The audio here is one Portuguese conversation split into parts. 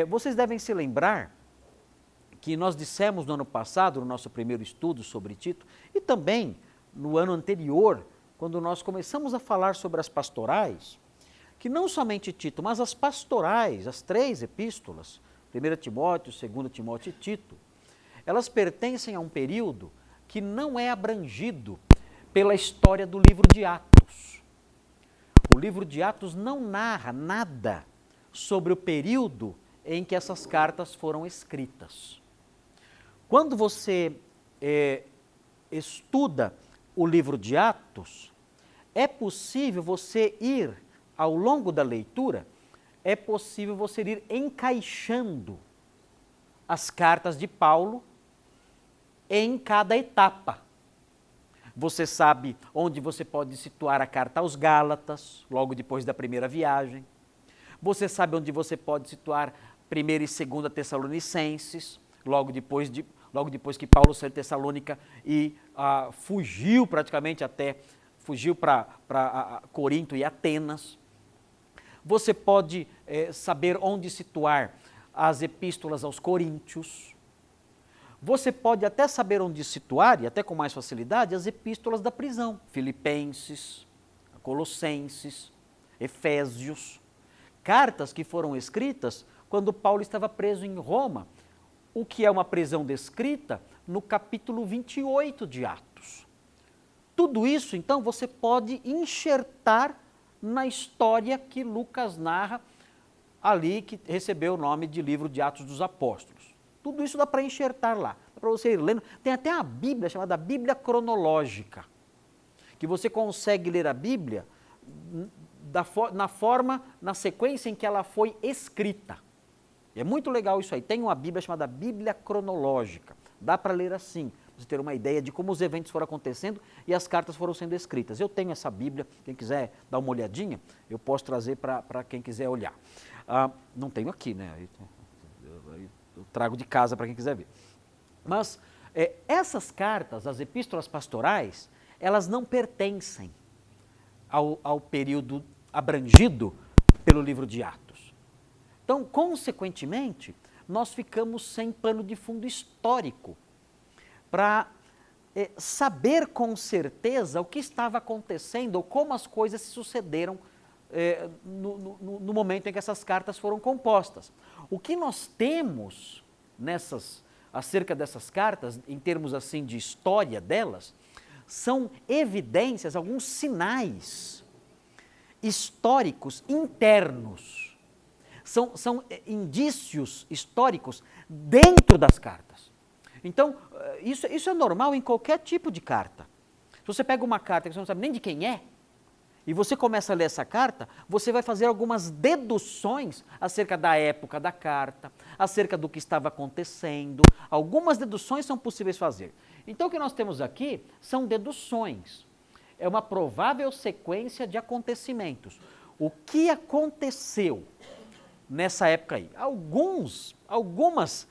Vocês devem se lembrar que nós dissemos no ano passado, no nosso primeiro estudo sobre Tito, e também no ano anterior, quando nós começamos a falar sobre as pastorais, que não somente Tito, mas as pastorais, as 3 epístolas, 1 Timóteo, 2 Timóteo e Tito, elas pertencem a um período que não é abrangido pela história do livro de Atos. O livro de Atos não narra nada sobre o período em que essas cartas foram escritas. Quando você estuda o livro de Atos, é possível você ir, ao longo da leitura, é possível você ir encaixando as cartas de Paulo em cada etapa. Você sabe onde você pode situar a carta aos Gálatas, logo depois da primeira viagem. Você sabe onde você pode situar 1 e 2 Tessalonicenses, logo depois que Paulo saiu de Tessalônica e fugiu para Corinto e Atenas. Você pode saber onde situar as epístolas aos Coríntios. Você pode até saber onde situar, e até com mais facilidade, as epístolas da prisão, Filipenses, Colossenses, Efésios, cartas que foram escritas quando Paulo estava preso em Roma, o que é uma prisão descrita no capítulo 28 de Atos. Tudo isso, então, você pode enxertar na história que Lucas narra ali, que recebeu o nome de livro de Atos dos Apóstolos. Tudo isso dá para enxertar lá, dá para você ir lendo. Tem até a Bíblia, chamada Bíblia Cronológica, que você consegue ler a Bíblia na sequência em que ela foi escrita. É muito legal isso aí. Tem uma Bíblia chamada Bíblia Cronológica. Dá para ler assim, para você ter uma ideia de como os eventos foram acontecendo e as cartas foram sendo escritas. Eu tenho essa Bíblia, quem quiser dar uma olhadinha, eu posso trazer para quem quiser olhar. Não tenho aqui, né? Eu trago de casa para quem quiser ver. Mas essas cartas, as epístolas pastorais, elas não pertencem ao período abrangido pelo livro de Atos. Então, consequentemente, nós ficamos sem pano de fundo histórico para saber com certeza o que estava acontecendo ou como as coisas se sucederam no momento em que essas cartas foram compostas. O que nós temos acerca dessas cartas, em termos assim de história delas, são evidências, alguns sinais históricos internos. São indícios históricos dentro das cartas. Então, isso é normal em qualquer tipo de carta. Se você pega uma carta que você não sabe nem de quem é, e você começa a ler essa carta, você vai fazer algumas deduções acerca da época da carta, acerca do que estava acontecendo. Algumas deduções são possíveis fazer. Então, o que nós temos aqui são deduções. É uma provável sequência de acontecimentos. O que aconteceu nessa época aí? Algumas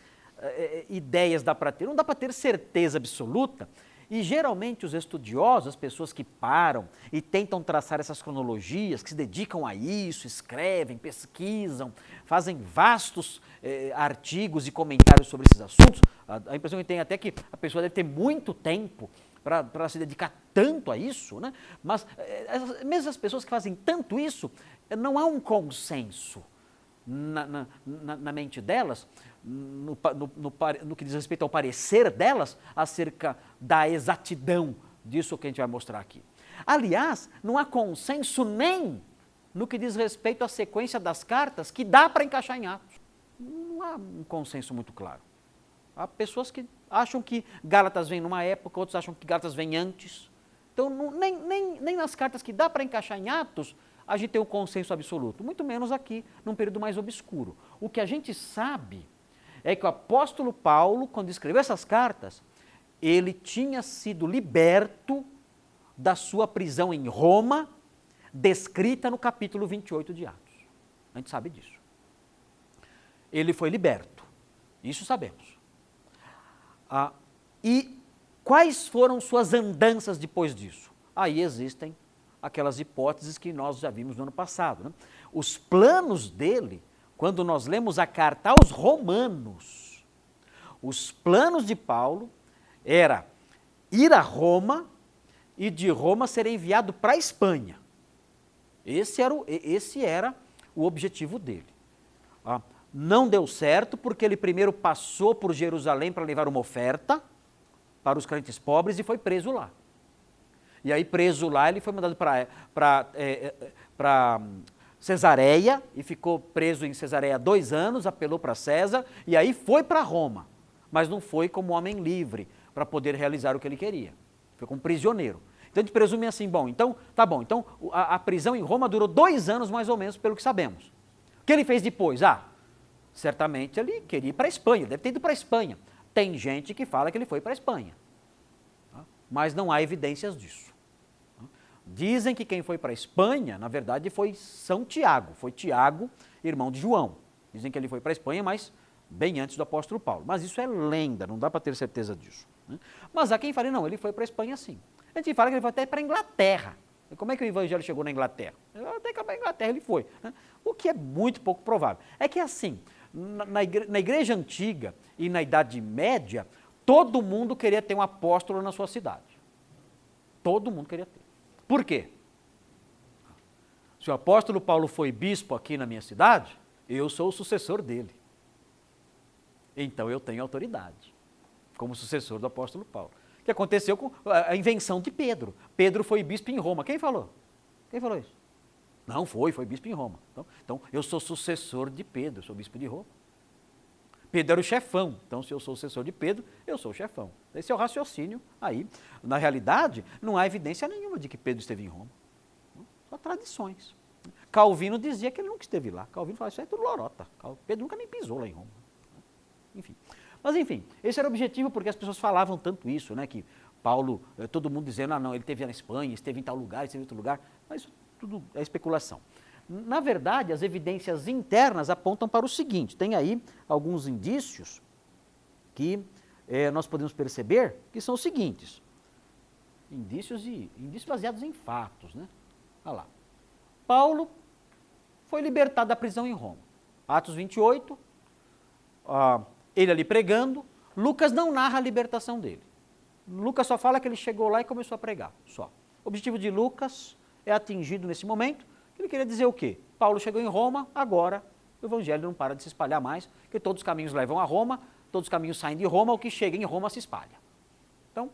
ideias dá para ter, não dá para ter certeza absoluta. E geralmente os estudiosos, as pessoas que param e tentam traçar essas cronologias, que se dedicam a isso, escrevem, pesquisam, fazem vastos artigos e comentários sobre esses assuntos, a impressão que tem até que a pessoa deve ter muito tempo para se dedicar tanto a isso, né? Mas mesmo as pessoas que fazem tanto isso, não há um consenso na mente delas, no que diz respeito ao parecer delas, acerca da exatidão disso que a gente vai mostrar aqui. Aliás, não há consenso nem no que diz respeito à sequência das cartas, que dá para encaixar em Atos. Não há um consenso muito claro. Há pessoas que acham que Gálatas vem numa época, outros acham que Gálatas vem antes. Então, nem nas cartas que dá para encaixar em Atos, a gente tem um consenso absoluto, muito menos aqui, num período mais obscuro. O que a gente sabe é que o apóstolo Paulo, quando escreveu essas cartas, ele tinha sido liberto da sua prisão em Roma, descrita no capítulo 28 de Atos. A gente sabe disso. Ele foi liberto, isso sabemos. E quais foram suas andanças depois disso? Aí existem aquelas hipóteses que nós já vimos no ano passado, né? Os planos dele quando nós lemos a carta aos Romanos, os planos de Paulo era ir a Roma e de Roma ser enviado para a Espanha. Esse era o objetivo dele. Não deu certo porque ele primeiro passou por Jerusalém para levar uma oferta para os crentes pobres e foi preso lá. E aí, preso lá, ele foi mandado para Cesareia e ficou preso em Cesareia 2 anos, apelou para César e aí foi para Roma, mas não foi como homem livre para poder realizar o que ele queria. Foi como prisioneiro. Então a gente presume assim, então a prisão em Roma durou 2 anos mais ou menos, pelo que sabemos. O que ele fez depois? Certamente ele queria ir para a Espanha, deve ter ido para a Espanha. Tem gente que fala que ele foi para a Espanha, mas não há evidências disso. Dizem que quem foi para a Espanha, na verdade, foi São Tiago, foi Tiago, irmão de João. Dizem que ele foi para a Espanha, mas bem antes do apóstolo Paulo. Mas isso é lenda, não dá para ter certeza disso. Mas há quem fale, não, ele foi para a Espanha sim. A gente fala que ele foi até para a Inglaterra. Como é que o evangelho chegou na Inglaterra? Até que para a Inglaterra ele foi. O que é muito pouco provável. É que assim, na igreja antiga e na Idade Média, todo mundo queria ter um apóstolo na sua cidade. Todo mundo queria ter. Por quê? Se o apóstolo Paulo foi bispo aqui na minha cidade, eu sou o sucessor dele. Então eu tenho autoridade, como sucessor do apóstolo Paulo. O que aconteceu com a invenção de Pedro. Pedro foi bispo em Roma. Quem falou? Quem falou isso? Não foi bispo em Roma. Então eu sou sucessor de Pedro, sou bispo de Roma. Pedro era o chefão, então se eu sou o sucessor de Pedro, eu sou o chefão. Esse é o raciocínio aí. Na realidade, não há evidência nenhuma de que Pedro esteve em Roma. Só tradições. Calvino dizia que ele nunca esteve lá. Calvino falava, isso é tudo lorota. Pedro nunca nem pisou lá em Roma. Enfim. Mas enfim, esse era o objetivo porque as pessoas falavam tanto isso, né? Que Paulo, todo mundo dizendo, não, ele esteve na Espanha, esteve em tal lugar, esteve em outro lugar. Mas isso tudo é especulação. Na verdade, as evidências internas apontam para o seguinte, tem aí alguns indícios que nós podemos perceber que são os seguintes, indícios baseados em fatos, né? Olha lá, Paulo foi libertado da prisão em Roma, Atos 28, ele ali pregando, Lucas não narra a libertação dele, Lucas só fala que ele chegou lá e começou a pregar, só. O objetivo de Lucas é atingido nesse momento. Ele queria dizer o quê? Paulo chegou em Roma, agora o evangelho não para de se espalhar mais, porque todos os caminhos levam a Roma, todos os caminhos saem de Roma, o que chega em Roma se espalha. Então,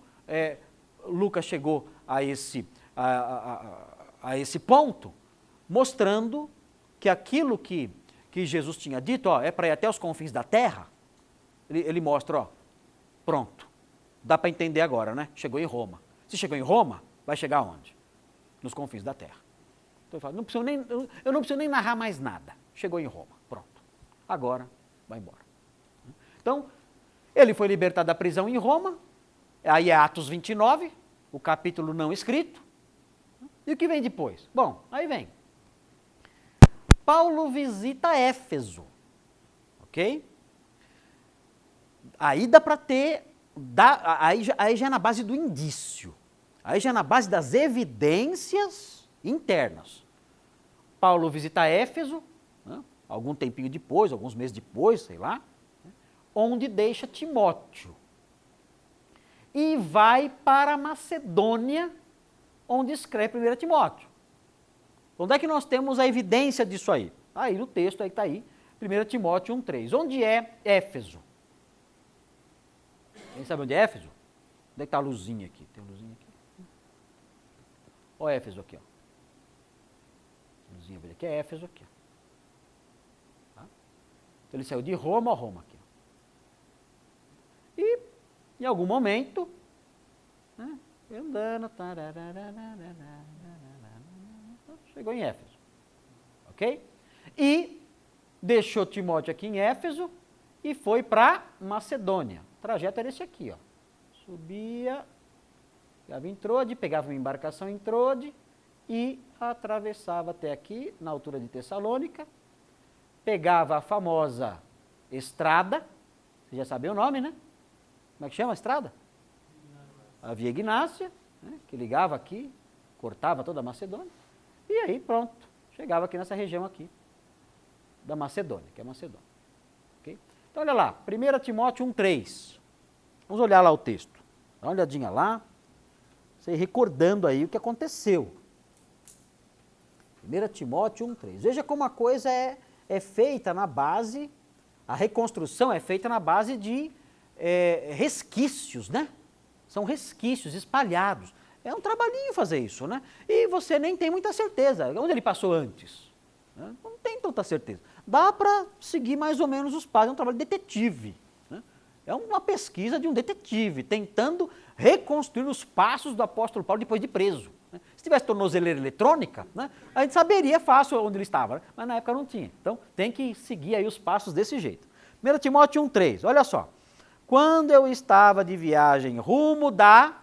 Lucas chegou a esse ponto, mostrando que aquilo que Jesus tinha dito, é para ir até os confins da terra, ele mostra, pronto, dá para entender agora, né? Chegou em Roma. Se chegou em Roma, vai chegar aonde? Nos confins da terra. Então eu falo, eu não preciso nem narrar mais nada. Chegou em Roma, pronto. Agora, vai embora. Então, ele foi libertado da prisão em Roma, aí é Atos 29, o capítulo não escrito. E o que vem depois? Bom, aí vem. Paulo visita Éfeso, ok? Aí dá para ter, aí já é na base do indício, aí já é na base das evidências internas. Paulo visita Éfeso, algum tempinho depois, alguns meses depois, sei lá, onde deixa Timóteo. E vai para Macedônia, onde escreve 1 Timóteo. Onde é que nós temos a evidência disso aí? Aí no texto, aí está aí, 1 Timóteo 1,3. Onde é Éfeso? Quem sabe onde é Éfeso? Onde é que está a luzinha aqui? Tem uma luzinha aqui? Olha Éfeso aqui, ó. Luzinha aqui é Éfeso aqui. Tá? Então ele saiu de Roma a Roma aqui. E em algum momento, né, andando, chegou em Éfeso. Ok? E deixou Timóteo aqui em Éfeso e foi para Macedônia. O trajeto era esse aqui, ó. Subia, pegava em Trode, pegava uma embarcação em Trode e atravessava até aqui, na altura de Tessalônica, pegava a famosa estrada, vocês já sabem o nome, né? Como é que chama a estrada? A Via Ignácia, né, que ligava aqui, cortava toda a Macedônia, e aí pronto, chegava aqui nessa região aqui. da Macedônia, que é Macedônia. Okay? Então, olha lá, 1 Timóteo 1,3. Vamos olhar lá o texto. Dá uma olhadinha lá, você recordando aí o que aconteceu. 1 Timóteo 1,3. Veja como a coisa é feita na base, a reconstrução é feita na base de resquícios, né? São resquícios espalhados. É um trabalhinho fazer isso, né? E você nem tem muita certeza. Onde ele passou antes? Né? Não tem tanta certeza. Dá para seguir mais ou menos os passos. É um trabalho detetive. Né? É uma pesquisa de um detetive, tentando reconstruir os passos do apóstolo Paulo depois de preso. Né? Se tivesse tornozeleira eletrônica, né, a gente saberia fácil onde ele estava, né? Mas na época não tinha. Então tem que seguir aí os passos desse jeito. 1 Timóteo 1,3, olha só. Quando eu estava de viagem rumo da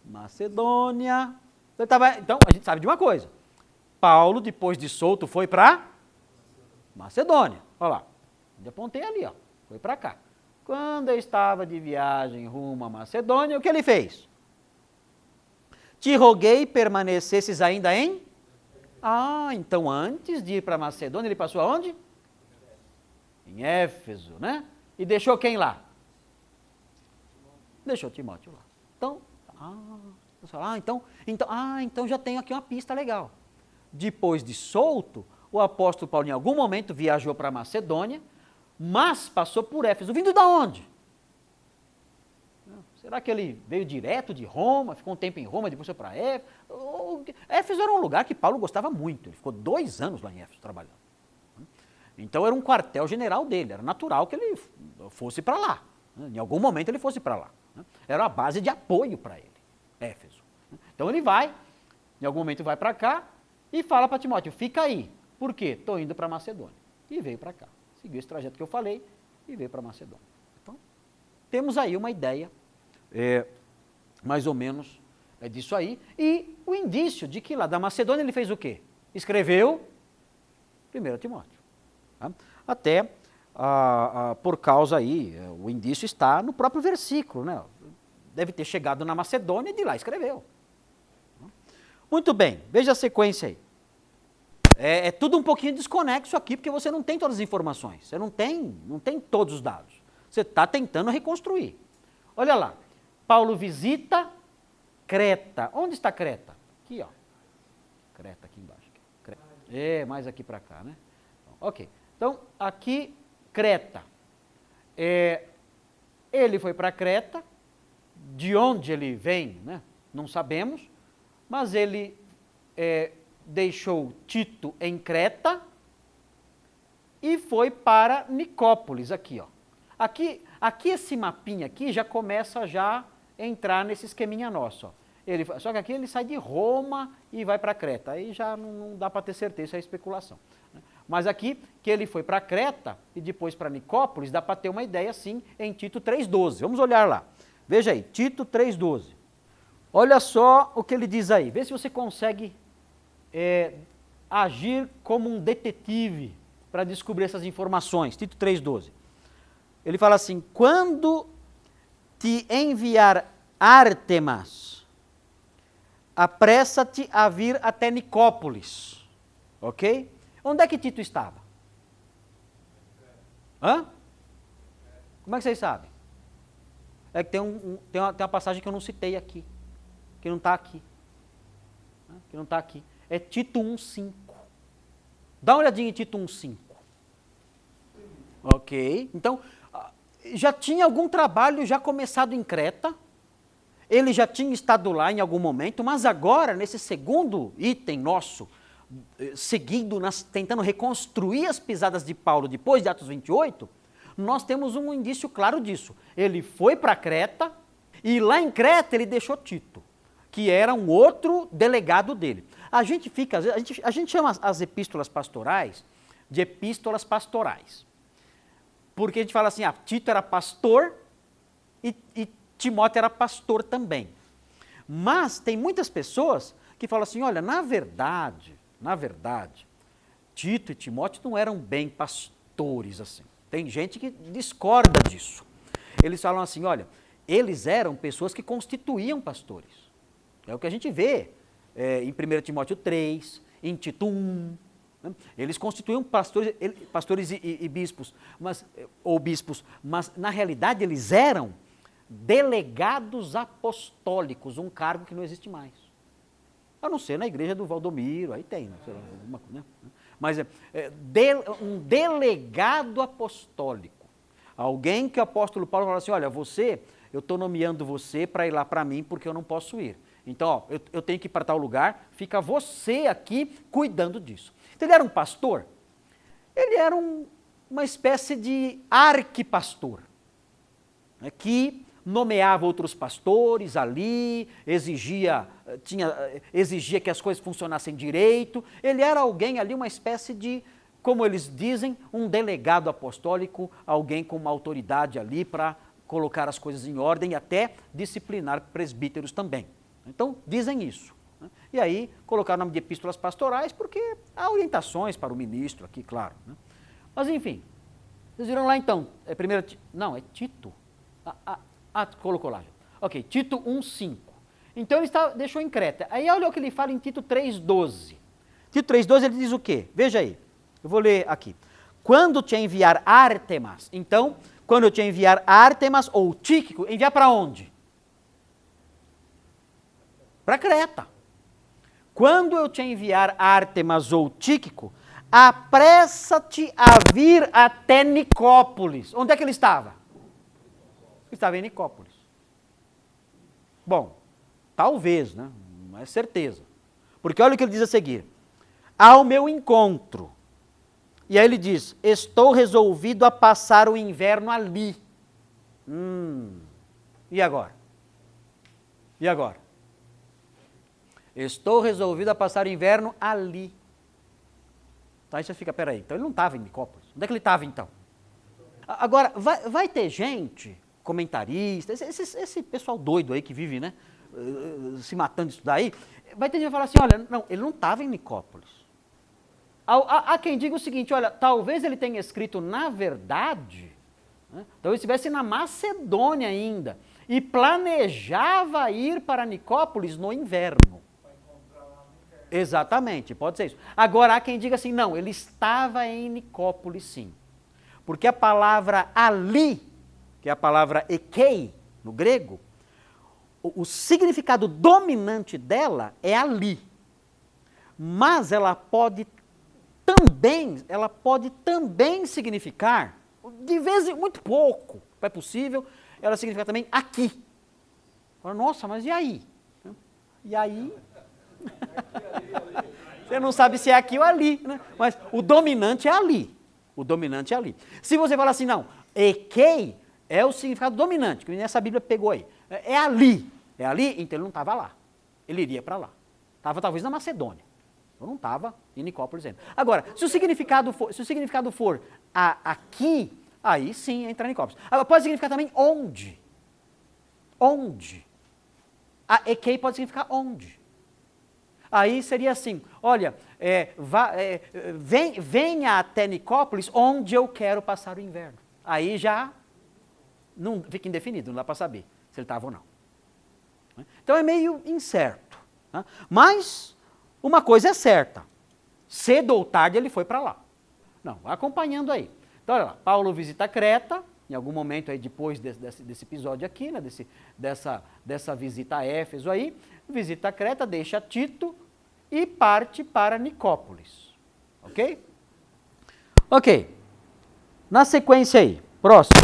Macedônia, então a gente sabe de uma coisa. Paulo, depois de solto, foi para Macedônia. Olha lá, eu apontei ali, ó, foi para cá. Quando eu estava de viagem rumo à Macedônia, o que ele fez? Te roguei permanecesses ainda em? Então antes de ir para Macedônia, ele passou aonde? Em Éfeso, né? E deixou quem lá? Deixou Timóteo lá. Então já tenho aqui uma pista legal. Depois de solto, o apóstolo Paulo em algum momento viajou para Macedônia, mas passou por Éfeso. Vindo da onde? Será que ele veio direto de Roma, ficou um tempo em Roma, depois foi para Éfeso? Éfeso era um lugar que Paulo gostava muito, ele ficou 2 anos lá em Éfeso trabalhando. Então era um quartel-general dele, era natural que ele fosse para lá. Em algum momento ele fosse para lá. Era a base de apoio para ele, Éfeso. Então ele vai, em algum momento vai para cá e fala para Timóteo, fica aí. Por quê? Estou indo para Macedônia. E veio para cá. Seguiu esse trajeto que eu falei e veio para Macedônia. Então, temos aí uma ideia, mais ou menos, disso aí. E o indício de que lá da Macedônia ele fez o quê? Escreveu 1 Timóteo. Tá? Até por causa aí, o indício está no próprio versículo, né? Deve ter chegado na Macedônia e de lá escreveu. Muito bem, veja a sequência aí. É tudo um pouquinho desconexo aqui, porque você não tem todas as informações, você não tem todos os dados. Você está tentando reconstruir. Olha lá, Paulo visita Creta. Onde está Creta? Aqui, ó. Creta aqui embaixo. Creta. Mais aqui para cá, né? Ok. Então, aqui, Creta. Ele foi para Creta, de onde ele vem, né? Não sabemos, mas ele deixou Tito em Creta e foi para Nicópolis, aqui, ó. Aqui esse mapinha aqui já começa a entrar nesse esqueminha nosso, ó. Só que aqui ele sai de Roma e vai para Creta, aí já não dá para ter certeza, isso é especulação. Mas aqui, que ele foi para Creta e depois para Nicópolis, dá para ter uma ideia, sim, em Tito 3,12. Vamos olhar lá. Veja aí, Tito 3,12. Olha só o que ele diz aí. Vê se você consegue agir como um detetive para descobrir essas informações. Tito 3,12. Ele fala assim, quando te enviar Ártemas, apressa-te a vir até Nicópolis. Ok? Onde é que Tito estava? Como é que vocês sabem? É que tem uma passagem que eu não citei aqui, que não está aqui. Que não está aqui. É Tito 1,5. Dá uma olhadinha em Tito 1,5. Ok? Então, já tinha algum trabalho já começado em Creta, ele já tinha estado lá em algum momento, mas agora, nesse segundo item nosso, seguindo, tentando reconstruir as pisadas de Paulo depois de Atos 28, nós temos um indício claro disso. Ele foi para Creta e lá em Creta ele deixou Tito, que era um outro delegado dele. A gente chama as epístolas pastorais de epístolas pastorais, porque a gente fala assim, Tito era pastor e Timóteo era pastor também. Mas tem muitas pessoas que falam assim, olha, na verdade, Tito e Timóteo não eram bem pastores assim. Tem gente que discorda disso. Eles falam assim, olha, eles eram pessoas que constituíam pastores. É o que a gente vê em 1 Timóteo 3, em Tito 1, né? Eles constituíam pastores e bispos, ou bispos, mas na realidade eles eram delegados apostólicos, um cargo que não existe mais. A não ser na igreja do Valdomiro, aí tem, né? Mas um delegado apostólico. Alguém que o apóstolo Paulo fala assim, olha, eu estou nomeando você para ir lá para mim porque eu não posso ir. Então, ó, eu tenho que ir para tal lugar, fica você aqui cuidando disso. Então, ele era um pastor? Ele era uma espécie de arquipastor, né, que nomeava outros pastores ali, exigia que as coisas funcionassem direito. Ele era alguém ali, uma espécie de, como eles dizem, um delegado apostólico, alguém com uma autoridade ali para colocar as coisas em ordem e até disciplinar presbíteros também. Então, dizem isso. Né? E aí, colocaram o nome de epístolas pastorais porque há orientações para o ministro aqui, claro. Né? Mas, enfim, vocês viram lá então, é Tito. Colocou lá. Ok, Tito 1,5. Então ele deixou em Creta. Aí olha o que ele fala em Tito 3,12. Tito 3,12 ele diz o quê? Veja aí. Eu vou ler aqui. Quando te enviar Ártemas, então, quando eu te enviar Ártemas ou Tíquico, enviar para onde? Para Creta. Quando eu te enviar Ártemas ou Tíquico, apressa-te a vir até Nicópolis. Onde é que ele estava? Estava em Nicópolis. Bom, talvez, né? Não é certeza. Porque olha o que ele diz a seguir. Ao meu encontro. E aí ele diz, estou resolvido a passar o inverno ali. E agora? E agora? Estou resolvido a passar o inverno ali. Aí você fica, peraí, então ele não estava em Nicópolis. Onde é que ele estava então? Agora, vai ter gente, comentarista, esse pessoal doido aí que vive, né, se matando disso daí, vai ter gente que falar assim, olha, não, ele não estava em Nicópolis. Há quem diga o seguinte, olha, talvez ele tenha escrito, na verdade, né, talvez estivesse na Macedônia ainda, e planejava ir para Nicópolis no inverno. Exatamente, pode ser isso. Agora, há quem diga assim, não, ele estava em Nicópolis sim. Porque a palavra ali, que é a palavra ekei, no grego, o significado dominante dela é ali. Mas ela pode também significar, de vez em muito pouco, é possível, ela significa também aqui. Nossa, mas e aí? E aí? Você não sabe se é aqui ou ali, né? Mas o dominante é ali. O dominante é ali. Se você falar assim, não, ekei é o significado dominante, que essa Bíblia pegou aí. É ali. É ali, então ele não estava lá. Ele iria para lá. Estava talvez na Macedônia. Eu não estava em Nicópolis ainda. Agora, se o significado for aqui, aí sim entra em Nicópolis. Agora, pode significar também onde. Onde. A ekei pode significar onde. Aí seria assim, olha, venha até Nicópolis, onde eu quero passar o inverno. Aí já não fica indefinido, não dá para saber se ele estava ou não. Então é meio incerto. Né? Mas uma coisa é certa, cedo ou tarde ele foi para lá. Não, vai acompanhando aí. Então olha lá, Paulo visita Creta, em algum momento aí depois desse episódio aqui, né, dessa visita a Éfeso aí, visita Creta, deixa Tito e parte para Nicópolis. Ok? Ok. Na sequência aí, próximo.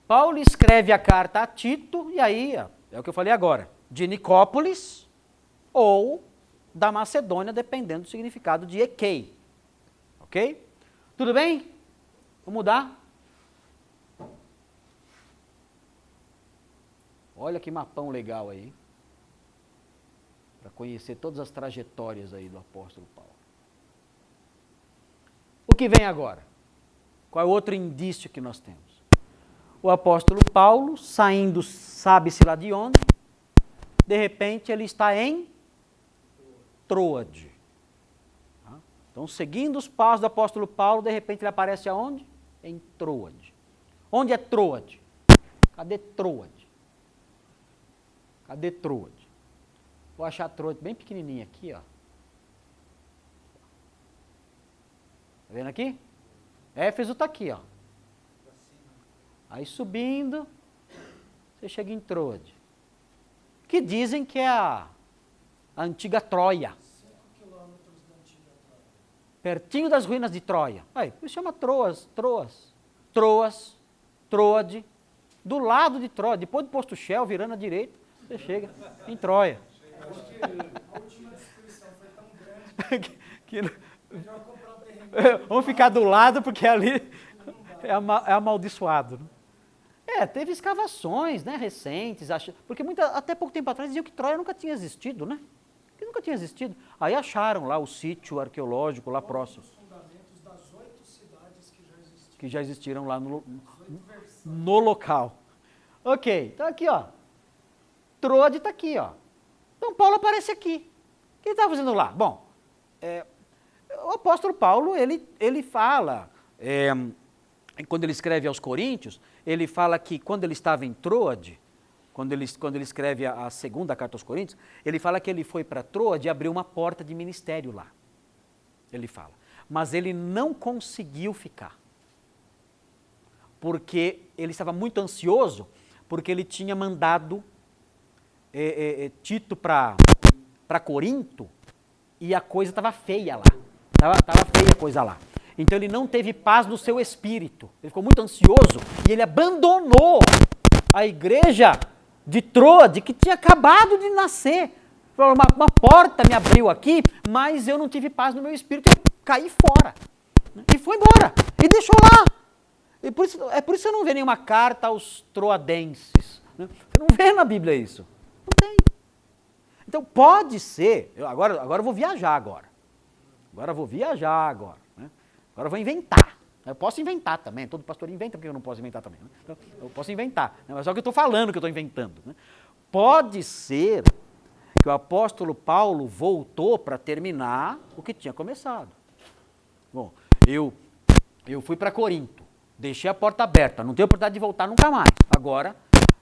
Paulo escreve a carta a Tito, e aí, é o que eu falei agora, de Nicópolis ou da Macedônia, dependendo do significado de ekei. Ok? Tudo bem? Vamos mudar? Olha que mapão legal aí, para conhecer todas as trajetórias aí do apóstolo Paulo. O que vem agora? Qual é o outro indício que nós temos? O apóstolo Paulo, saindo, sabe-se lá de onde, de repente ele está em Troade. Então, seguindo os passos do apóstolo Paulo, de repente ele aparece aonde? Em Troade. Onde é Troade? Cadê Troade? Cadê Troade? Vou achar Troade bem pequenininha aqui, ó. Tá vendo aqui? Éfeso está aqui, ó. Aí subindo, você chega em Troade. Que dizem que é a antiga Troia. 5 quilômetros da antiga Troia. Pertinho das ruínas de Troia. Aí, isso chama Troas, Troade. Do lado de Troia, depois do posto Shell, virando à direita, você chega em Troia. Acho que a última descrição foi tão grande Que- melhor comprar o terreno. Vamos ficar do lado, porque ali é amaldiçoado. Né? Teve escavações, né, recentes, porque até pouco tempo atrás diziam que Troia nunca tinha existido, né? Que nunca tinha existido. Aí acharam lá o sítio arqueológico lá próximo, Os fundamentos das 8 cidades que já existiam. que já existiram lá 8 versões. no local. Ok, então aqui, ó. Troade está aqui, ó. Então Paulo aparece aqui. O que ele estava fazendo lá? Bom, o apóstolo Paulo, ele fala, quando ele escreve aos Coríntios, ele fala que quando ele estava em Troade, quando ele escreve a segunda carta aos Coríntios, ele fala que ele foi para Troade e abriu uma porta de ministério lá. Ele fala. Mas ele não conseguiu ficar. Porque ele estava muito ansioso, porque ele tinha mandado Tito para Corinto e a coisa estava feia lá. Estava feia a coisa lá. Então ele não teve paz no seu espírito. Ele ficou muito ansioso e ele abandonou a igreja de Troade, que tinha acabado de nascer. Uma porta me abriu aqui, mas eu não tive paz no meu espírito. Eu caí fora. E foi embora. E deixou lá. E por isso que você não vê nenhuma carta aos troadenses. Né? Você não vê na Bíblia isso. Não tem. Então pode ser, agora eu vou viajar agora. Agora eu vou inventar. Eu posso inventar também, todo pastor inventa, porque eu não posso inventar também. Né? Então, eu posso inventar, né? Mas só que eu estou falando que eu estou inventando. Né? Pode ser que o apóstolo Paulo voltou para terminar o que tinha começado. Bom, eu fui para Corinto, deixei a porta aberta, não tenho oportunidade de voltar nunca mais. Agora,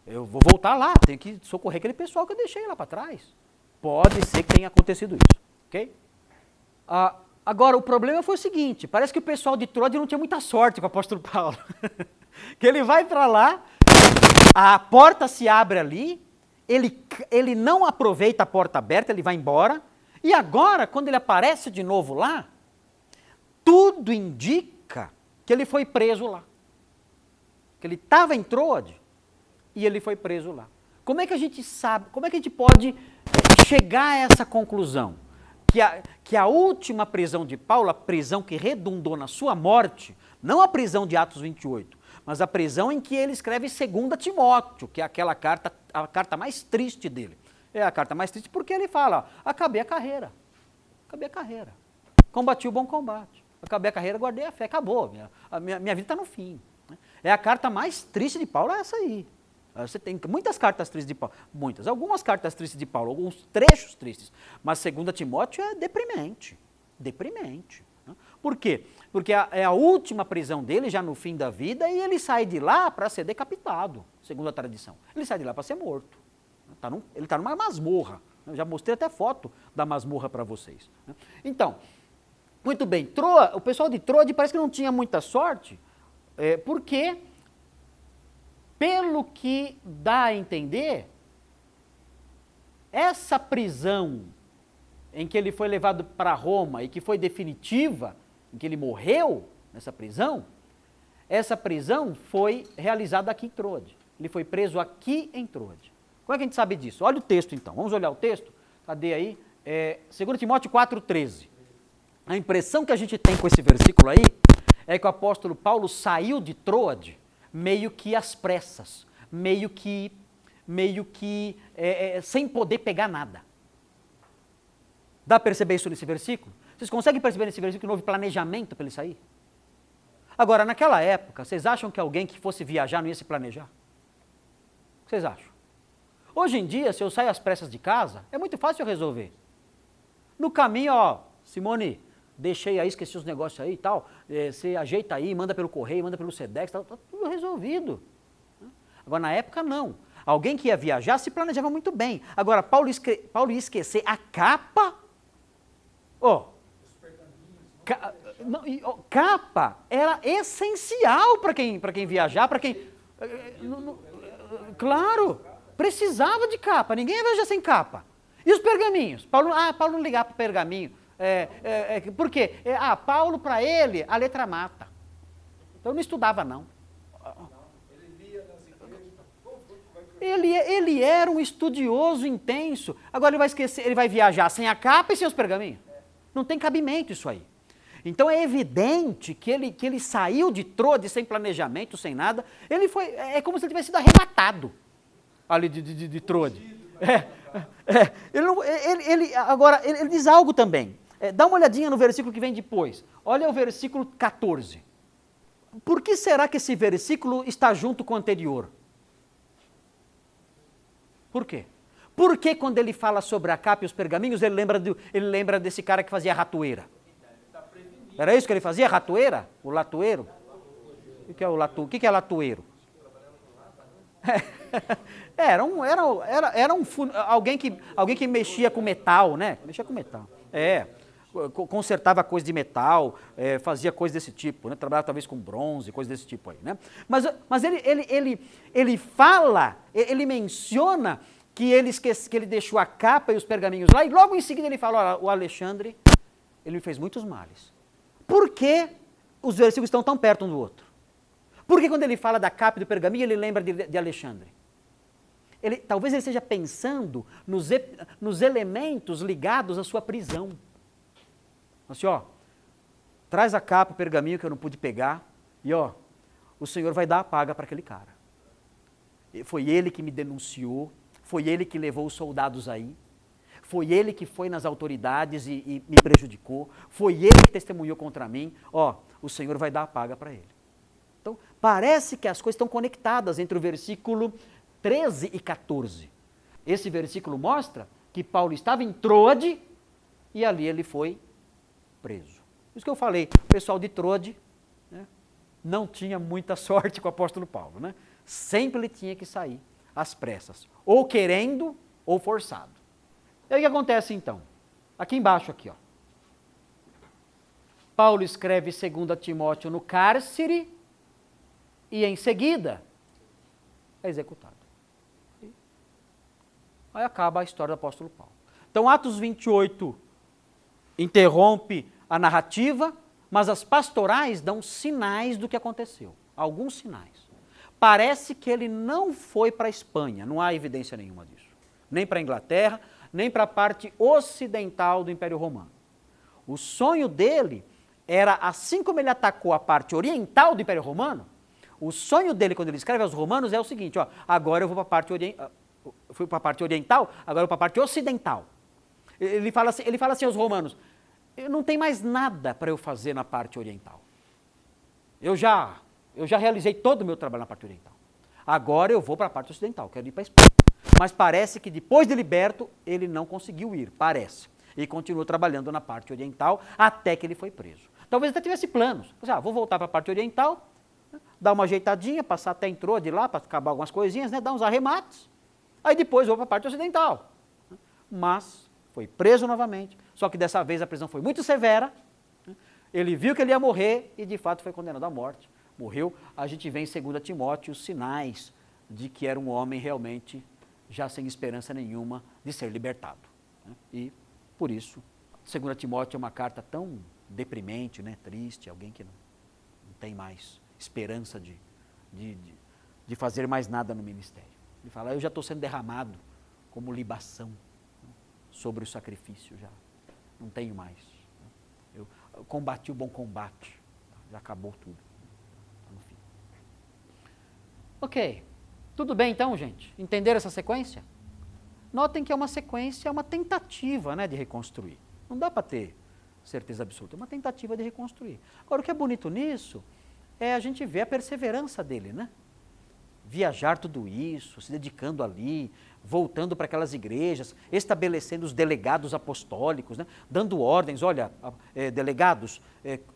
eu vou voltar lá, tenho que socorrer aquele pessoal que eu deixei lá para trás. Pode ser que tenha acontecido isso, ok? Agora, o problema foi o seguinte, parece que o pessoal de Troade não tinha muita sorte com o apóstolo Paulo. Que ele vai para lá, a porta se abre ali, ele não aproveita a porta aberta, ele vai embora, e agora, quando ele aparece de novo lá, tudo indica que ele foi preso lá. Que ele estava em Troade e ele foi preso lá. Como é que a gente sabe, como é que a gente pode chegar a essa conclusão? Que a última prisão de Paulo, a prisão que redundou na sua morte, não a prisão de Atos 28, mas a prisão em que ele escreve 2 Timóteo, que é aquela carta, a carta mais triste dele. É a carta mais triste porque ele fala, ó, acabei a carreira, combati o bom combate, acabei a carreira, guardei a fé, acabou, minha vida está no fim. É a carta mais triste de Paulo, é essa aí. Você tem muitas cartas tristes de Paulo, algumas cartas tristes de Paulo, alguns trechos tristes, mas 2 Timóteo é deprimente. Né? Por quê? Porque é a última prisão dele, já no fim da vida, e ele sai de lá para ser decapitado, segundo a tradição. Ele sai de lá para ser morto. Ele está numa masmorra. Eu já mostrei até foto da masmorra para vocês. Né? Então, muito bem, o pessoal de Troade parece que não tinha muita sorte, porque, pelo que dá a entender, essa prisão em que ele foi levado para Roma e que foi definitiva, em que ele morreu nessa prisão, essa prisão foi realizada aqui em Troade. Ele foi preso aqui em Troade. Como é que a gente sabe disso? Olha o texto então, vamos olhar o texto. Cadê aí? 2 Timóteo 4,13. A impressão que a gente tem com esse versículo aí é que o apóstolo Paulo saiu de Troade meio que às pressas, meio que sem poder pegar nada. Dá para perceber isso nesse versículo? Vocês conseguem perceber nesse versículo que não houve planejamento para ele sair? Agora, naquela época, vocês acham que alguém que fosse viajar não ia se planejar? O que vocês acham? Hoje em dia, se eu saio às pressas de casa, é muito fácil eu resolver. No caminho, ó, Simone, deixei aí, esqueci os negócios aí e tal, você ajeita aí, manda pelo correio, manda pelo Sedex, tá tudo resolvido. Agora, na época, não. Alguém que ia viajar se planejava muito bem. Agora, Paulo ia esquecer a capa. Capa era essencial para quem viajar, para quem... Claro, precisava de capa, ninguém ia viajar sem capa. E os pergaminhos? Paulo não ligava para o pergaminho. Por quê? Paulo, para ele, a letra mata. Então não estudava, não. Ele era um estudioso intenso. Agora ele vai esquecer, ele vai viajar sem a capa e sem os pergaminhos. Não tem cabimento isso aí. Então é evidente que ele saiu de Troade sem planejamento, sem nada. Ele foi, é como se ele tivesse sido arrebatado ali de Troade. Agora, ele diz algo também. Dá uma olhadinha no versículo que vem depois. Olha o versículo 14. Por que será que esse versículo está junto com o anterior? Por quê? Porque quando ele fala sobre a capa e os pergaminhos, ele lembra desse cara que fazia ratoeira. Era isso que ele fazia? Ratoeira? O latoeiro? O que é latoeiro? Era alguém que mexia com metal, né? Mexia com metal. Consertava coisa de metal, fazia coisa desse tipo, né? Trabalhava talvez com bronze, coisa desse tipo aí, né? Mas ele fala, ele menciona que ele deixou a capa e os pergaminhos lá, e logo em seguida ele fala, olha, o Alexandre, ele me fez muitos males. Por que os versículos estão tão perto um do outro? Porque quando ele fala da capa e do pergaminho, ele lembra de Alexandre. Talvez ele esteja pensando nos elementos ligados à sua prisão. Assim, traz a capa e o pergaminho que eu não pude pegar, e o Senhor vai dar a paga para aquele cara. Foi ele que me denunciou, foi ele que levou os soldados aí, foi ele que foi nas autoridades e me prejudicou, foi ele que testemunhou contra mim, o Senhor vai dar a paga para ele. Então, parece que as coisas estão conectadas entre o versículo 13 e 14. Esse versículo mostra que Paulo estava em Troade e ali ele foi preso. Isso que eu falei, o pessoal de Troade, né, não tinha muita sorte com o apóstolo Paulo, né? Sempre ele tinha que sair às pressas, ou querendo ou forçado. E aí o que acontece então? Aqui embaixo, aqui, Paulo escreve 2 Timóteo no cárcere e em seguida é executado. Aí acaba a história do apóstolo Paulo. Então Atos 28 interrompe a narrativa, mas as pastorais dão sinais do que aconteceu. Alguns sinais. Parece que ele não foi para a Espanha, não há evidência nenhuma disso. Nem para a Inglaterra, nem para a parte ocidental do Império Romano. O sonho dele era, assim como ele atacou a parte oriental do Império Romano, o sonho dele, quando ele escreve aos romanos, é o seguinte, agora eu vou para a parte oriental, agora eu vou para a parte ocidental. Ele fala assim aos romanos, não tem mais nada para eu fazer na parte oriental. Eu já realizei todo o meu trabalho na parte oriental. Agora eu vou para a parte ocidental, quero ir para a Espanha. Mas parece que depois de liberto, ele não conseguiu ir, parece. E continuou trabalhando na parte oriental até que ele foi preso. Talvez até tivesse planos. Vou voltar para a parte oriental, dar uma ajeitadinha, passar até entrou de lá para acabar algumas coisinhas, né, dar uns arremates. Aí depois vou para a parte ocidental. Mas foi preso novamente, só que dessa vez a prisão foi muito severa. Ele viu que ele ia morrer e de fato foi condenado à morte. Morreu. A gente vê em 2 Timóteo os sinais de que era um homem realmente já sem esperança nenhuma de ser libertado. E, por isso, 2 Timóteo é uma carta tão deprimente, né, triste, alguém que não tem mais esperança de fazer mais nada no ministério. Ele fala, eu já estou sendo derramado como libação sobre o sacrifício, já não tenho mais. Eu combati o bom combate, já acabou tudo. No fim. Ok. Tudo bem então, gente? Entenderam essa sequência? Notem que é uma sequência, é uma tentativa, né, de reconstruir. Não dá para ter certeza absoluta, é uma tentativa de reconstruir. Agora, o que é bonito nisso é a gente ver a perseverança dele, né? Viajar tudo isso, se dedicando ali, voltando para aquelas igrejas, estabelecendo os delegados apostólicos, né? Dando ordens, olha, delegados,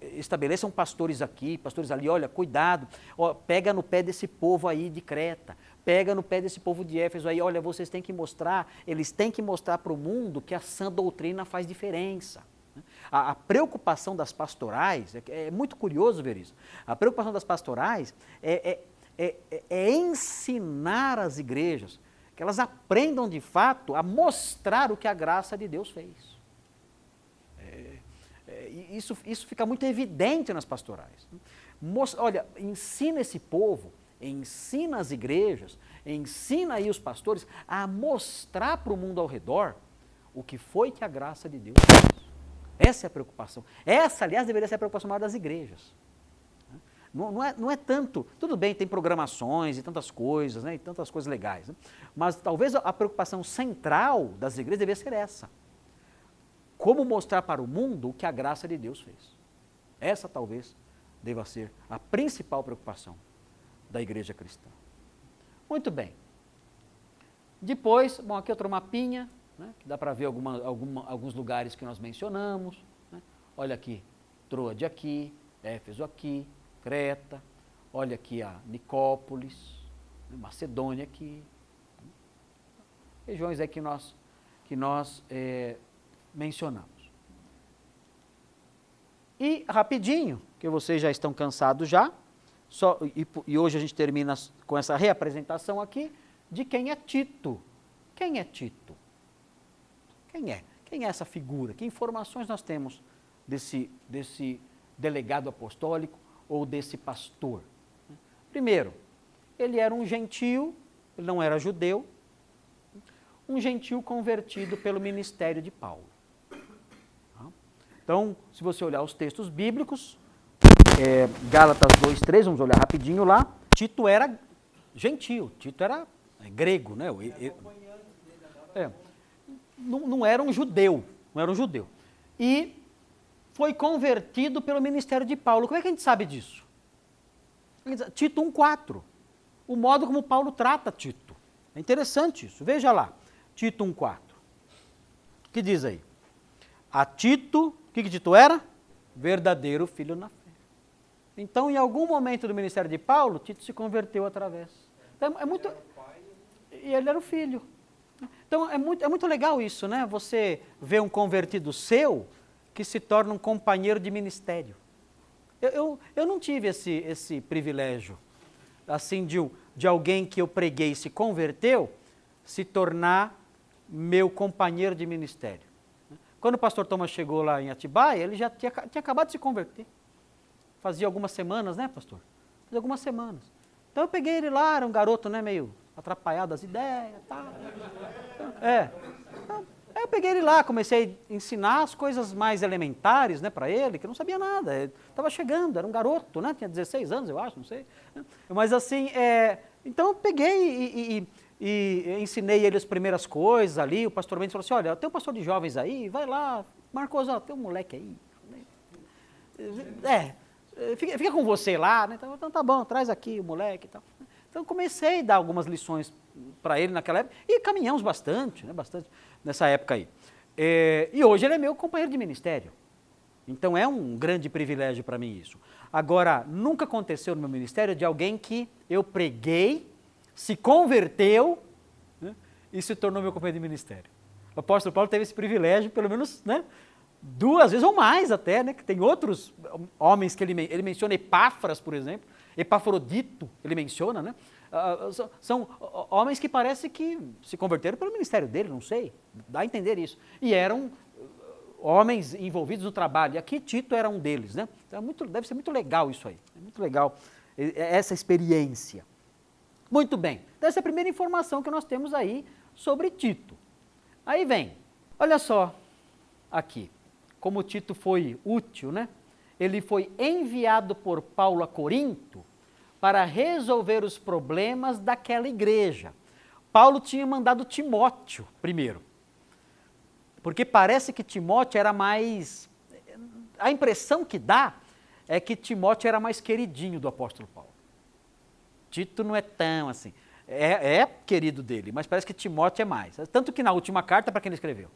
estabeleçam pastores aqui, pastores ali, olha, cuidado, pega no pé desse povo aí de Creta, pega no pé desse povo de Éfeso aí, olha, vocês têm que mostrar, eles têm que mostrar para o mundo que a sã doutrina faz diferença. A preocupação das pastorais, é muito curioso ver isso, a preocupação das pastorais é ensinar as igrejas, que elas aprendam de fato a mostrar o que a graça de Deus fez. Isso fica muito evidente nas pastorais. Olha, ensina esse povo, ensina as igrejas, ensina aí os pastores a mostrar para o mundo ao redor o que foi que a graça de Deus fez. Essa é a preocupação. Essa, aliás, deveria ser a preocupação maior das igrejas. Não é tanto, tudo bem, tem programações e tantas coisas, né, e tantas coisas legais, né, mas talvez a preocupação central das igrejas deveria ser essa. Como mostrar para o mundo o que a graça de Deus fez. Essa talvez deva ser a principal preocupação da igreja cristã. Muito bem. Depois, bom, aqui outro mapinha, né, que dá para ver alguns lugares que nós mencionamos. Né. Olha aqui, Troade aqui, Éfeso aqui, Creta, olha aqui a Nicópolis, Macedônia aqui. Regiões aí que nós mencionamos. E rapidinho, que vocês já estão cansados já, e hoje a gente termina com essa reapresentação aqui de quem é Tito. Quem é Tito? Quem é? Quem é essa figura? Que informações nós temos desse delegado apostólico ou desse pastor? Primeiro, ele era um gentio, ele não era judeu, um gentio convertido pelo ministério de Paulo. Então, se você olhar os textos bíblicos, Gálatas 2:3, vamos olhar rapidinho lá, Tito era gentio, Tito era grego, né? Não era um judeu, E foi convertido pelo ministério de Paulo. Como é que a gente sabe disso? Tito 1:4, o modo como Paulo trata Tito. É interessante isso, veja lá, Tito 1:4. O que diz aí? A Tito, o que Tito era? Verdadeiro filho na fé. Então, em algum momento do ministério de Paulo, Tito se converteu através. Então, e ele era o filho. Então, é muito legal isso, né? Você vê um convertido seu que se torna um companheiro de ministério. Eu não tive esse privilégio, assim, de alguém que eu preguei e se converteu, se tornar meu companheiro de ministério. Quando o pastor Thomas chegou lá em Atibaia, ele já tinha acabado de se converter. Fazia algumas semanas, né, pastor? Fazia algumas semanas. Então eu peguei ele lá, era um garoto, né, meio atrapalhado das ideias, tal. Então, aí eu peguei ele lá, comecei a ensinar as coisas mais elementares, né, para ele, que eu não sabia nada. Ele estava chegando, era um garoto, né, tinha 16 anos, eu acho, não sei. Mas assim, então eu peguei e ensinei ele as primeiras coisas ali. O pastor Mendes falou assim: olha, tem um pastor de jovens aí, vai lá, Marcos, ó, tem um moleque aí. Fica com você lá, né? Então tá bom, traz aqui o moleque e tal. Então comecei a dar algumas lições para ele naquela época e caminhamos bastante, né? Bastante nessa época aí. E hoje ele é meu companheiro de ministério. Então é um grande privilégio para mim isso. Agora, nunca aconteceu no meu ministério de alguém que eu preguei, se converteu, né, e se tornou meu companheiro de ministério. O apóstolo Paulo teve esse privilégio, pelo menos, né, 2 vezes ou mais até, né, que tem outros homens que ele menciona, Epáfras, por exemplo, Epafrodito, ele menciona, né, são homens que parece que se converteram pelo ministério dele, não sei, dá a entender isso, e eram homens envolvidos no trabalho, e aqui Tito era um deles, né, então deve ser muito legal isso aí, é muito legal essa experiência. Muito bem, então essa é a primeira informação que nós temos aí sobre Tito. Aí vem, olha só aqui, como Tito foi útil, né? Ele foi enviado por Paulo a Corinto para resolver os problemas daquela igreja. Paulo tinha mandado Timóteo primeiro, porque parece que Timóteo era mais... A impressão que dá é que Timóteo era mais queridinho do apóstolo Paulo. Tito não é tão assim, é querido dele, mas parece que Timóteo é mais. Tanto que na última carta, para quem ele escreveu?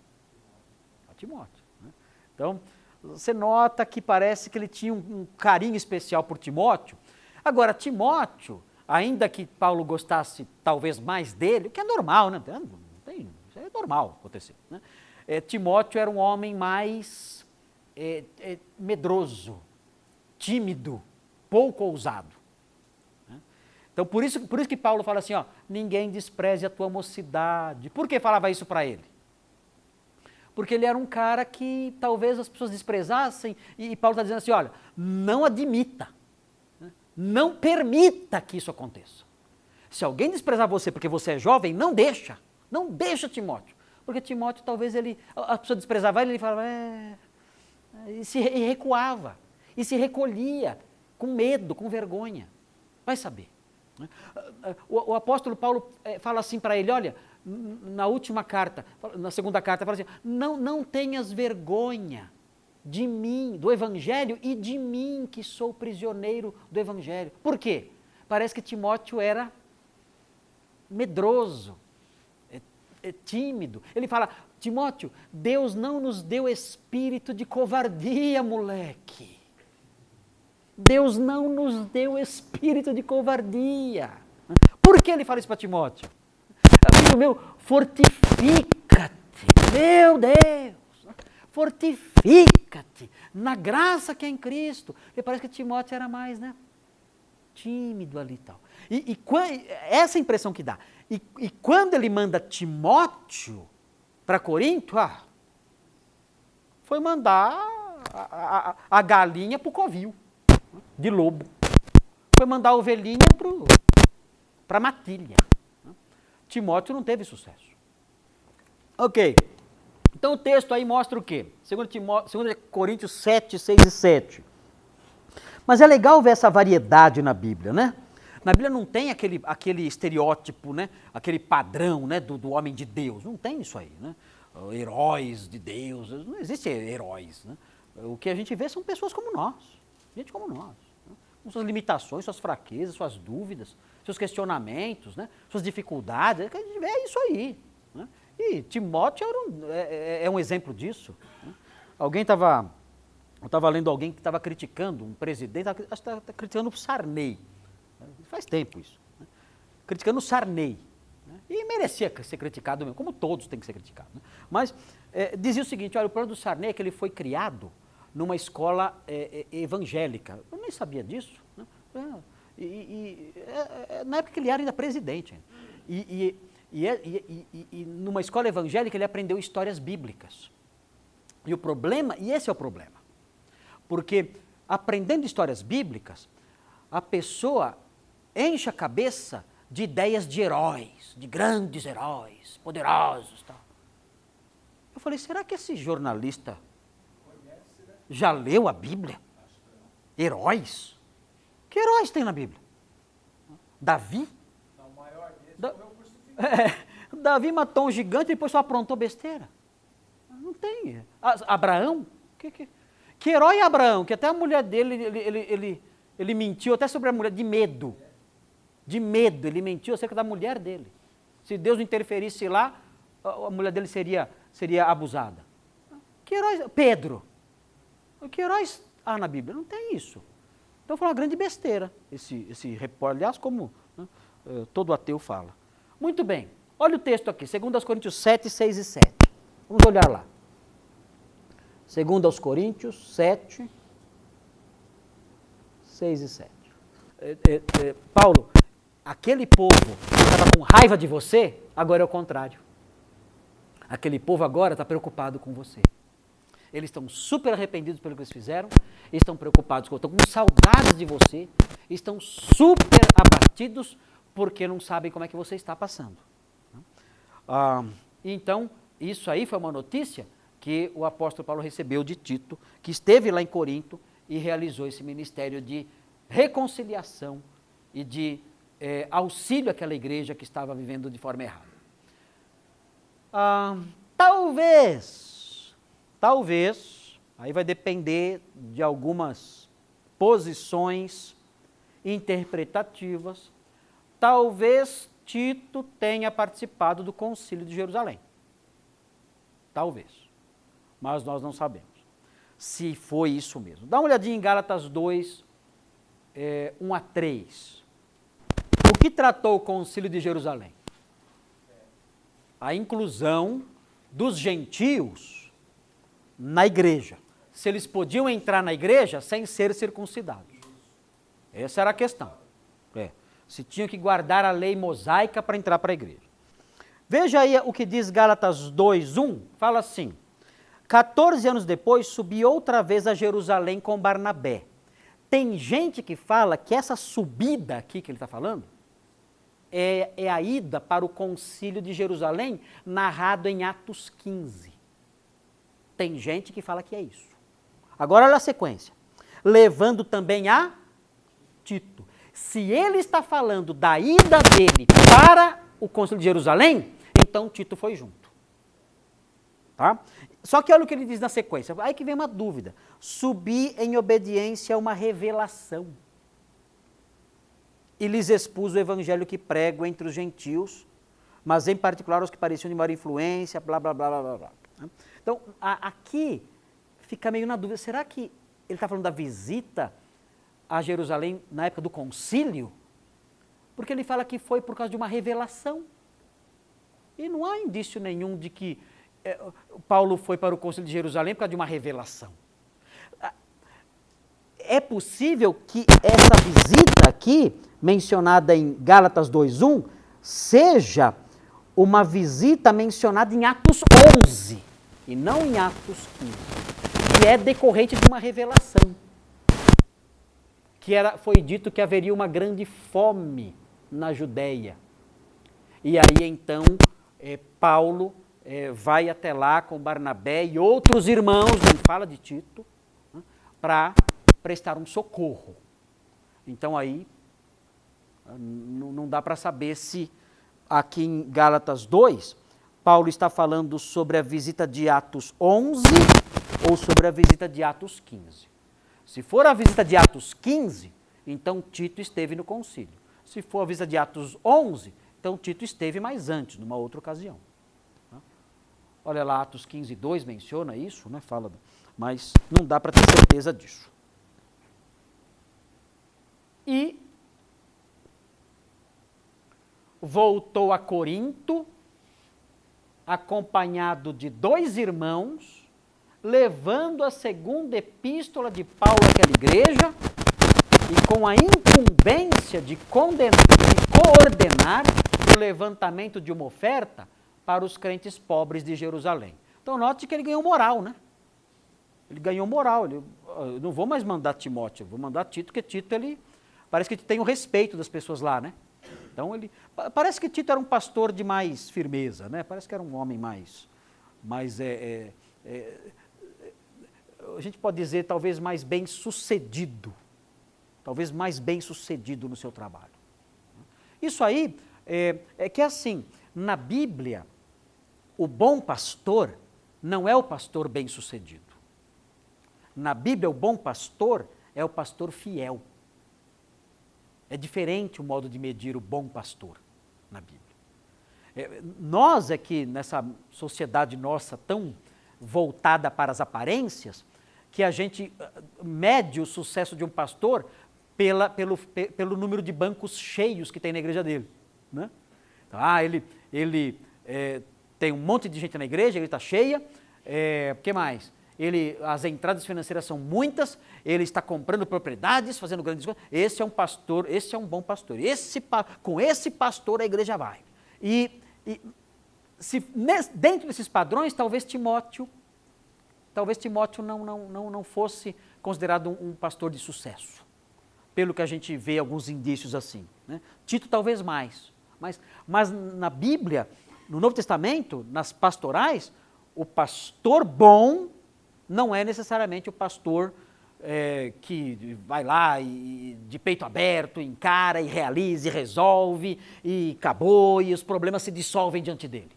A Timóteo. Né? Então, você nota que parece que ele tinha um carinho especial por Timóteo. Agora, Timóteo, ainda que Paulo gostasse talvez mais dele, o que é normal, né? Isso é normal acontecer. Né? Timóteo era um homem mais medroso, tímido, pouco ousado. Então, por isso que Paulo fala assim, ó, ninguém despreze a tua mocidade. Por que falava isso para ele? Porque ele era um cara que talvez as pessoas desprezassem, e Paulo está dizendo assim, olha, não admita, não permita que isso aconteça. Se alguém desprezar você porque você é jovem, não deixa Timóteo. Porque Timóteo, talvez a pessoa desprezava ele falava, e recuava, e se recolhia, com medo, com vergonha. Vai saber. O apóstolo Paulo fala assim para ele, olha, na última carta, na segunda carta, fala assim, não tenhas vergonha de mim, do evangelho, e de mim que sou prisioneiro do evangelho. Por quê? Parece que Timóteo era medroso, tímido. Ele fala, Timóteo, Deus não nos deu espírito de covardia, moleque. Deus não nos deu espírito de covardia. Por que ele fala isso para Timóteo? Amigo meu, fortifica-te, meu Deus, fortifica-te na graça que é em Cristo. E parece que Timóteo era mais, tímido ali e tal. Essa é a impressão que dá. E quando ele manda Timóteo para Corinto, foi mandar a galinha para o covil de lobo. Foi mandar a ovelhinha para a matilha. Timóteo não teve sucesso. Ok. Então o texto aí mostra o quê? 2 Coríntios 7, 6 e 7. Mas é legal ver essa variedade na Bíblia, né? Na Bíblia não tem aquele estereótipo, né? Aquele padrão, né? do homem de Deus. Não tem isso aí, né? Heróis de Deus. Não existe heróis, né? O que a gente vê são pessoas como nós. Gente como nós. Né? Com suas limitações, suas fraquezas, suas dúvidas, seus questionamentos, né? Suas dificuldades. A gente vê isso aí. Né? E Timóteo é um exemplo disso. Né? Eu estava lendo alguém que estava criticando um presidente, acho que estava criticando o Sarney. Faz tempo isso. Né? Criticando o Sarney. Né? E merecia ser criticado mesmo, como todos têm que ser criticados. Né? Mas dizia o seguinte, olha, o problema do Sarney é que ele foi criado numa escola evangélica. Eu nem sabia disso. Né? Na época que ele era ainda presidente. E numa escola evangélica ele aprendeu histórias bíblicas. E esse é o problema. Porque aprendendo histórias bíblicas, a pessoa enche a cabeça de ideias de heróis, de grandes heróis, poderosos. Tal. Eu falei, será que esse jornalista já leu a Bíblia? Heróis? Que heróis tem na Bíblia? Davi? Não, o maior deles morreu crucificado. Davi matou um gigante e depois só aprontou besteira. Não tem. Abraão? Que herói é Abraão? Que até a mulher dele, ele mentiu até sobre a mulher, de medo. De medo, ele mentiu acerca da mulher dele. Se Deus não interferisse lá, a mulher dele seria abusada. Que heróis? Pedro. Que heróis há na Bíblia? Não tem isso. Então foi uma grande besteira esse repórter, aliás, como todo ateu fala. Muito bem, olha o texto aqui, 2 Coríntios 7, 6 e 7. Vamos olhar lá. 2 Coríntios 7, 6 e 7. Paulo, aquele povo que estava com raiva de você, agora é o contrário. Aquele povo agora está preocupado com você. Eles estão super arrependidos pelo que eles fizeram, estão preocupados, estão com saudades de você, estão super abatidos porque não sabem como é que você está passando. Então, isso aí foi uma notícia que o apóstolo Paulo recebeu de Tito, que esteve lá em Corinto e realizou esse ministério de reconciliação e de auxílio àquela igreja que estava vivendo de forma errada. Talvez, aí vai depender de algumas posições interpretativas, talvez Tito tenha participado do Concílio de Jerusalém. Talvez, mas nós não sabemos se foi isso mesmo. Dá uma olhadinha em Gálatas 2, 1 a 3. O que tratou o Concílio de Jerusalém? A inclusão dos gentios na igreja. se eles podiam entrar na igreja sem ser circuncidados. Essa era a questão. Se tinham que guardar a lei mosaica para entrar para a igreja. Veja aí o que diz Gálatas 2:1, fala assim: 14 anos depois, subi outra vez a Jerusalém com Barnabé. Tem gente que fala que essa subida aqui que ele está falando é a ida para o concílio de Jerusalém, narrado em Atos 15. Tem gente que fala que é isso. Agora olha a sequência. Levando também a Tito. Se ele está falando da ida dele para o concílio de Jerusalém, então Tito foi junto. Tá? Só que olha o que ele diz na sequência. Aí que vem uma dúvida. Subi em obediência a uma revelação. E lhes expus o evangelho que prego entre os gentios, mas em particular os que pareciam de maior influência, blá, blá, blá, blá, blá. Então, aqui fica meio na dúvida. Será que ele está falando da visita a Jerusalém na época do concílio? Porque ele fala que foi por causa de uma revelação. E não há indício nenhum de que Paulo foi para o concílio de Jerusalém por causa de uma revelação. É possível que essa visita aqui, mencionada em Gálatas 2:1, seja uma visita mencionada em Atos 11, e não em Atos 15, que é decorrente de uma revelação. Foi dito que haveria uma grande fome na Judéia. E aí então Paulo vai até lá com Barnabé e outros irmãos, não fala de Tito, para prestar um socorro. Então aí não dá para saber se aqui em Gálatas 2, Paulo está falando sobre a visita de Atos 11 ou sobre a visita de Atos 15. Se for a visita de Atos 15, então Tito esteve no concílio. Se for a visita de Atos 11, então Tito esteve mais antes, numa outra ocasião. Olha lá, Atos 15:2 menciona isso, né? Fala, mas não dá para ter certeza disso. E voltou a Corinto, acompanhado de 2 irmãos, levando a segunda epístola de Paulo àquela igreja, e com a incumbência de coordenar o levantamento de uma oferta para os crentes pobres de Jerusalém. Então note que ele ganhou moral, né? Ele ganhou moral. Eu não vou mais mandar Timóteo, eu vou mandar Tito, porque Tito, parece que tem o respeito das pessoas lá, né? Então parece que Tito era um pastor de mais firmeza, né? Parece que era um homem mais a gente pode dizer talvez mais bem sucedido, no seu trabalho. Isso aí é que assim, na Bíblia, o bom pastor não é o pastor bem sucedido. Na Bíblia, o bom pastor é o pastor fiel. É diferente o modo de medir o bom pastor na Bíblia. Nós que nessa sociedade nossa tão voltada para as aparências, que a gente mede o sucesso de um pastor pelo número de bancos cheios que tem na igreja dele. Né? Então, ele tem um monte de gente na igreja, ele está cheia, o que mais? As entradas financeiras são muitas, ele está comprando propriedades, fazendo grandes coisas. Esse é um pastor, esse é um bom pastor. Com esse pastor a igreja vai. Dentro desses padrões, talvez Timóteo não fosse considerado um pastor de sucesso, pelo que a gente vê alguns indícios assim. Né? Tito talvez mais, mas na Bíblia, no Novo Testamento, nas pastorais, o pastor bom não é necessariamente o pastor que vai lá e de peito aberto, encara e realiza e resolve e acabou e os problemas se dissolvem diante dele.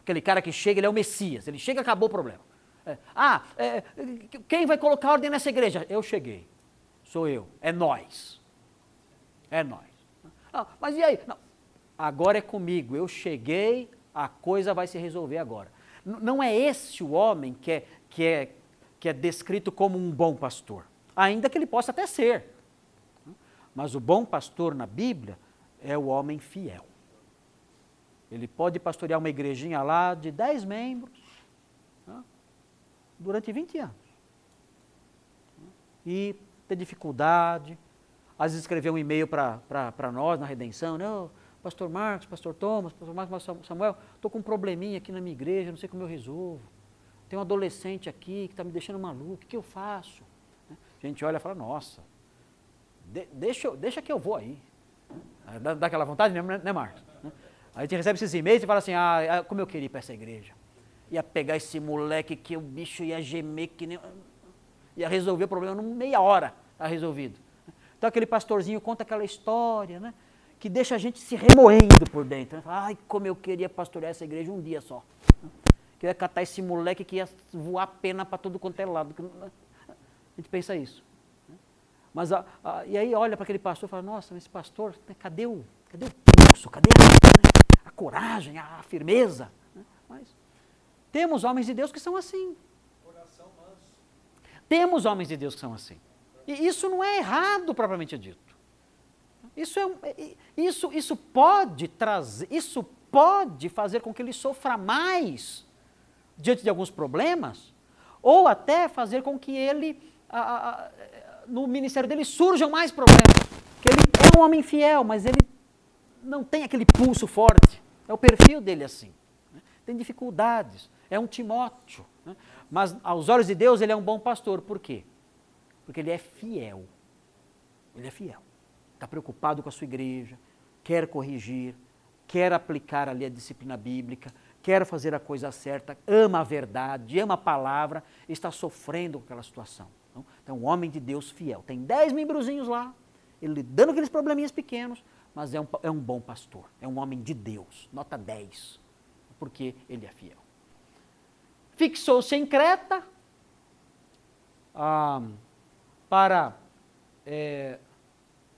Aquele cara que chega, ele é o Messias, ele chega e acabou o problema. Quem vai colocar ordem nessa igreja? Eu cheguei, sou eu, é nós. Mas e aí? Não, agora é comigo, eu cheguei, a coisa vai se resolver agora. Não é esse o homem que é descrito como um bom pastor, ainda que ele possa até ser. Mas o bom pastor na Bíblia é o homem fiel. Ele pode pastorear uma igrejinha lá de 10 membros durante 20 anos. e ter dificuldade. Às vezes escrever um e-mail para nós na Redenção, né? Oh, pastor Marcos, pastor Thomas, pastor Marcos, pastor Samuel, estou com um probleminha aqui na minha igreja, não sei como eu resolvo. Tem um adolescente aqui que está me deixando maluco, o que eu faço? A gente olha e fala, nossa, deixa que eu vou aí. Dá aquela vontade, né, Marcos? Aí a gente recebe esses e-mails e fala assim, como eu queria ir para essa igreja. Ia pegar esse moleque que o bicho ia gemer, que nem... ia resolver o problema em meia hora, está resolvido. Então aquele pastorzinho conta aquela história, né? Que deixa a gente se remoendo por dentro. Né? Ai, como eu queria pastorear essa igreja um dia só. Que eu ia catar esse moleque que ia voar pena para todo quanto é lado. A gente pensa isso. Mas, e aí olha para aquele pastor e fala, nossa, mas esse pastor, né, cadê o pulso, cadê a coragem, a firmeza? Mas temos homens de Deus que são assim. Coração manso. Temos homens de Deus que são assim. E isso não é errado propriamente dito. Isso pode trazer, isso pode fazer com que ele sofra mais diante de alguns problemas, ou até fazer com que ele, no ministério dele, surjam mais problemas. Que ele é um homem fiel, mas ele não tem aquele pulso forte. É o perfil dele assim. Né? Tem dificuldades. É um Timóteo. Né? Mas aos olhos de Deus ele é um bom pastor. Por quê? Porque ele é fiel. Ele é fiel. Está preocupado com a sua igreja, quer corrigir, quer aplicar ali a disciplina bíblica, quer fazer a coisa certa, ama a verdade, ama a palavra, está sofrendo com aquela situação. Então, um homem de Deus fiel. Tem 10 membrozinhos lá, ele dando aqueles probleminhas pequenos, mas é um bom pastor, é um homem de Deus, nota 10, porque ele é fiel. Fixou-se em Creta para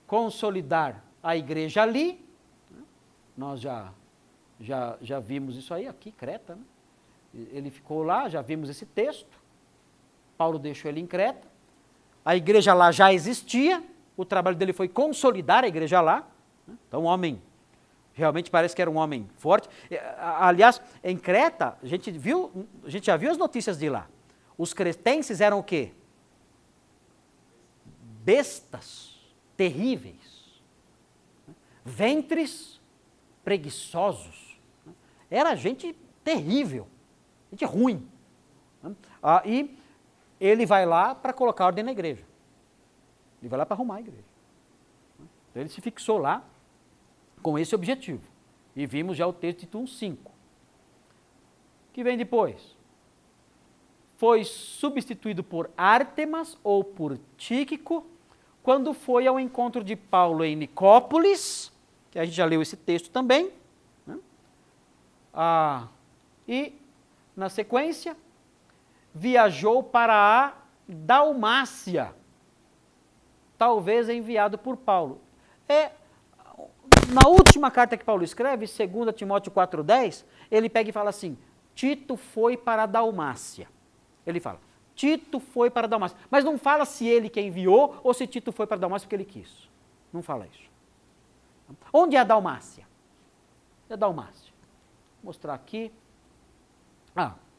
consolidar a igreja ali. Nós já vimos isso aí, aqui, Creta. Né? Ele ficou lá, já vimos esse texto. Paulo deixou ele em Creta. A igreja lá já existia, o trabalho dele foi consolidar a igreja lá. Então, um homem, realmente parece que era um homem forte. Aliás, em Creta, a gente já viu as notícias de lá. Os cretenses eram o quê? Bestas terríveis, ventres preguiçosos. Era gente terrível, gente ruim. E ele vai lá para colocar ordem na igreja. Ele vai lá para arrumar a igreja. Então ele se fixou lá com esse objetivo. E vimos já o texto de Tito 1:5. Que vem depois? Foi substituído por Ártemas ou por Tíquico, quando foi ao encontro de Paulo em Nicópolis, que a gente já leu esse texto também, né? E, na sequência, viajou para a Dalmácia, talvez enviado por Paulo. Na última carta que Paulo escreve, 2 Timóteo 4,10, ele pega e fala assim, Tito foi para a Dalmácia. Ele fala, Tito foi para a Dalmácia. Mas não fala se ele que enviou ou se Tito foi para a Dalmácia porque ele quis. Não fala isso. Onde é a Dalmácia? É a Dalmácia. Vou mostrar aqui.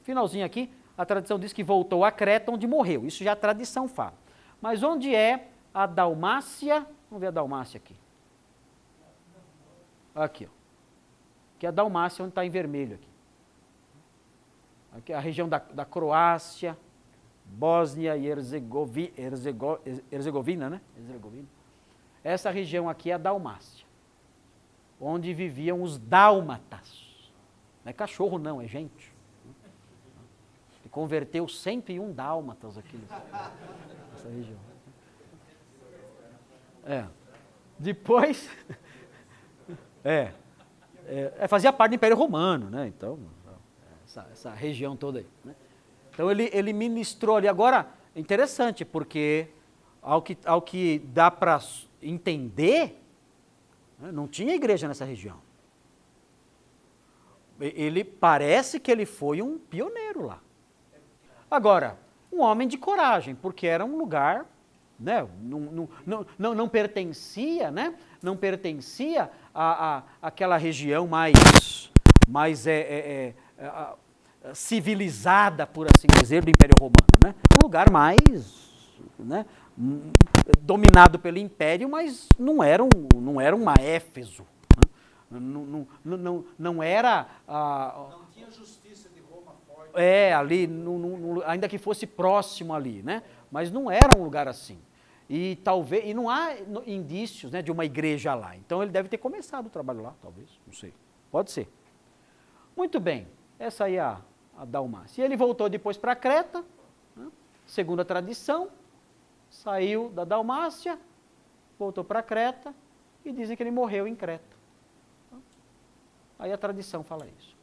Finalzinho aqui, a tradição diz que voltou a Creta, onde morreu. Isso já a tradição fala. Mas onde é a Dalmácia? Vamos ver a Dalmácia aqui. Aqui, ó. Que é a Dalmácia, onde está em vermelho aqui. Aqui é a região da Croácia, Bósnia e Herzegovina, né? Essa região aqui é a Dalmácia, onde viviam os dálmatas. Não é cachorro não, é gente. Ele converteu 101 dálmatas aqui nessa região. Depois, fazia parte do Império Romano, né? Então, essa região toda aí, né? Então ele ministrou ali. Agora, é interessante, porque ao que dá para entender, né, não tinha igreja nessa região. Parece que ele foi um pioneiro lá. Agora, um homem de coragem, porque era um lugar, né, não pertencia, né, não pertencia àquela região mais civilizada, por assim dizer, do Império Romano, né? Um lugar mais né, dominado pelo império, mas não era uma Éfeso. Né? Não era... Não tinha justiça de Roma forte. Ali, ainda que fosse próximo ali, né? Mas não era um lugar assim. E talvez, e não há indícios, né, de uma igreja lá. Então ele deve ter começado o trabalho lá, talvez, não sei. Pode ser. Muito bem, essa aí é a Dalmácia. E ele voltou depois para Creta, né? Segundo a tradição, saiu da Dalmácia, voltou para Creta e dizem que ele morreu em Creta. Aí a tradição fala isso.